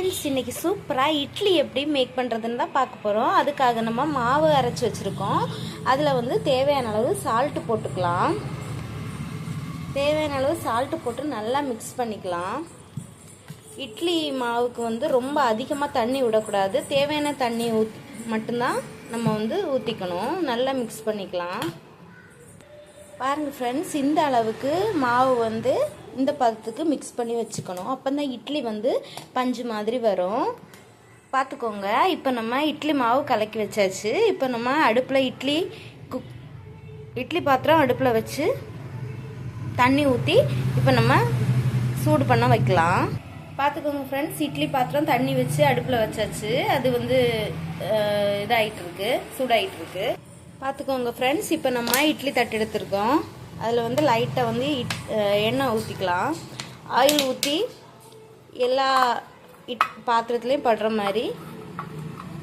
Friends, இன்றைக்கி சூப்பராக இட்லி எப்படி மேக் பண்ணுறதுன்னு தான் பார்க்க போகிறோம். அதுக்காக நம்ம மாவு அரைச்சி வச்சுருக்கோம். அதில் வந்து தேவையான அளவு சால்ட்டு போட்டுக்கலாம். தேவையான அளவு சால்ட்டு போட்டு நல்லா மிக்ஸ் பண்ணிக்கலாம். இட்லி மாவுக்கு வந்து ரொம்ப அதிகமாக தண்ணி விடக்கூடாது. தேவையான தண்ணி மட்டும்தான் நம்ம வந்து ஊற்றிக்கணும். நல்லா மிக்ஸ் பண்ணிக்கலாம். பாருங்கள் ஃப்ரெண்ட்ஸ், இந்த அளவுக்கு மாவு வந்து இந்த பதத்துக்கு மிக்ஸ் பண்ணி வச்சுக்கணும். அப்போ தான் இட்லி வந்து பஞ்சு மாதிரி வரும். பார்த்துக்கோங்க. இப்போ நம்ம இட்லி மாவு கலக்கி வச்சாச்சு. இப்போ நம்ம அடுப்பில் இட்லி பாத்திரம் அடுப்பில் வச்சு தண்ணி ஊற்றி இப்போ நம்ம சூடு பண்ண வைக்கலாம். பார்த்துக்கோங்க ஃப்ரெண்ட்ஸ், இட்லி பாத்திரம் தண்ணி வச்சு அடுப்பில் வச்சாச்சு. அது வந்து இதாகிட்டுருக்கு, சூடாகிட்டுருக்கு. பார்த்துக்கோங்க ஃப்ரெண்ட்ஸ், இப்போ நம்ம இட்லி தட்டு எடுத்துருக்கோம். அதில் வந்து லைட்டாக வந்து எண்ணெய் ஊற்றிக்கலாம். ஆயில் ஊற்றி எல்லா பாத்திரத்துலேயும் படுற மாதிரி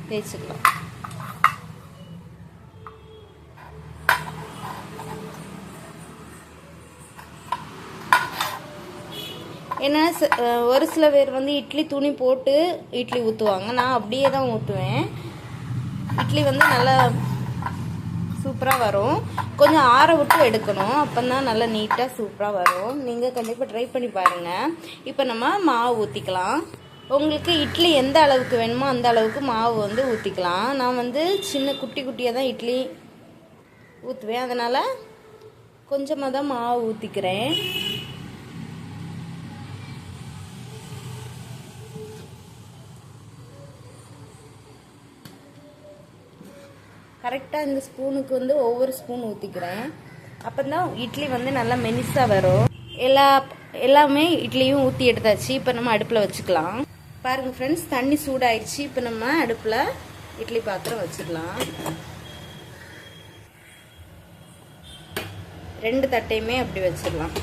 தேய்ச்சிக்கலாம். ஏன்னா ஒரு சில பேர் வந்து இட்லி துணி போட்டு இட்லி ஊற்றுவாங்க. நான் அப்படியே தான் ஊற்றுவேன். இட்லி வந்து நல்லா சூப்பராக வரும். கொஞ்சம் ஆற விட்டு எடுக்கணும். அப்போ தான் நல்லா நீட்டாக சூப்பராக வரும். நீங்கள் கண்டிப்பாக ட்ரை பண்ணி பாருங்கள். இப்போ நம்ம மாவு ஊற்றிக்கலாம். உங்களுக்கு இட்லி எந்த அளவுக்கு வேணுமோ அந்த அளவுக்கு மாவு வந்து ஊற்றிக்கலாம். நான் வந்து சின்ன குட்டி குட்டியாக தான் இட்லி ஊற்றுவேன். அதனால் கொஞ்சமாக தான் மாவு ஊற்றிக்கிறேன். கரெக்டாக இந்த ஸ்பூனுக்கு வந்து ஒவ்வொரு ஸ்பூன் ஊற்றிக்கிறேன். அப்போ தான் இட்லி வந்து நல்லா மெலிசாக வரும். எல்லாமே இட்லியும் ஊற்றி எடுத்தாச்சு. இப்போ நம்ம அடுப்பில் வச்சுக்கலாம். பாருங்கள் ஃப்ரெண்ட்ஸ், தண்ணி சூடாயிடுச்சு. இப்போ நம்ம அடுப்பில் இட்லி பாத்திரம் வச்சுக்கலாம். 2 தட்டையுமே அப்படி வச்சிடலாம்.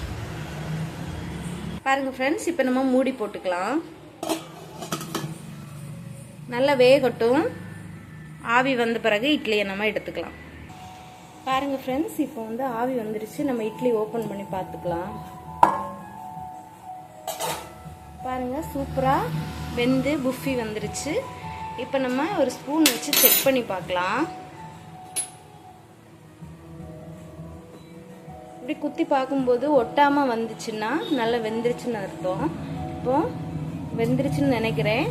பாருங்கள் ஃப்ரெண்ட்ஸ், இப்போ நம்ம மூடி போட்டுக்கலாம். நல்லா வேகட்டும். ஆவி வந்த பிறகு இட்லியை நம்ம எடுத்துக்கலாம். பாருங்கள் ஃப்ரெண்ட்ஸ், இப்போ வந்து ஆவி வந்துருச்சு. நம்ம இட்லி ஓப்பன் பண்ணி பார்த்துக்கலாம். பாருங்கள், சூப்பராக வெந்து புஃபி வந்துருச்சு. இப்போ நம்ம ஒரு ஸ்பூன் வச்சு செக் பண்ணி பார்க்கலாம். இப்படி குத்தி பார்க்கும்போது ஒட்டாமல் வந்துச்சுன்னா நல்லா வெந்துருச்சுன்னு அர்த்தம். இப்போ வெந்துருச்சுன்னு நினைக்கிறேன்.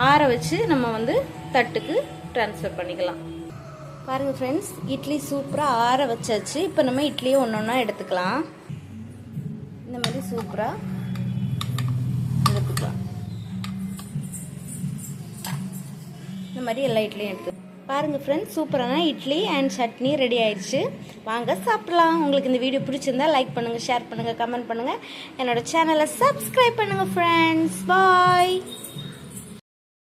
ஆற வச்சு நம்ம வந்து தட்டுக்கு ட்ரான்ஸ்ஃபர் பண்ணிக்கலாம். பாருங்கள் ஃப்ரெண்ட்ஸ், இட்லி சூப்பராக ஆற வச்சாச்சு. இப்போ நம்ம இட்லியை ஒன்று ஒன்றா எடுத்துக்கலாம். இந்த மாதிரி சூப்பராக எடுத்துக்கலாம். இந்த மாதிரி எல்லா இட்லியும் எடுத்து பாருங்கள் ஃப்ரெண்ட்ஸ், சூப்பரான இட்லி அண்ட் சட்னி ரெடி ஆயிடுச்சு. வாங்க சாப்பிடலாம். உங்களுக்கு இந்த வீடியோ பிடிச்சிருந்தா லைக் பண்ணுங்கள், ஷேர் பண்ணுங்கள், கமெண்ட் பண்ணுங்கள். என்னோட சேனலை சப்ஸ்கிரைப் பண்ணுங்கள் ஃப்ரெண்ட்ஸ். பாய்.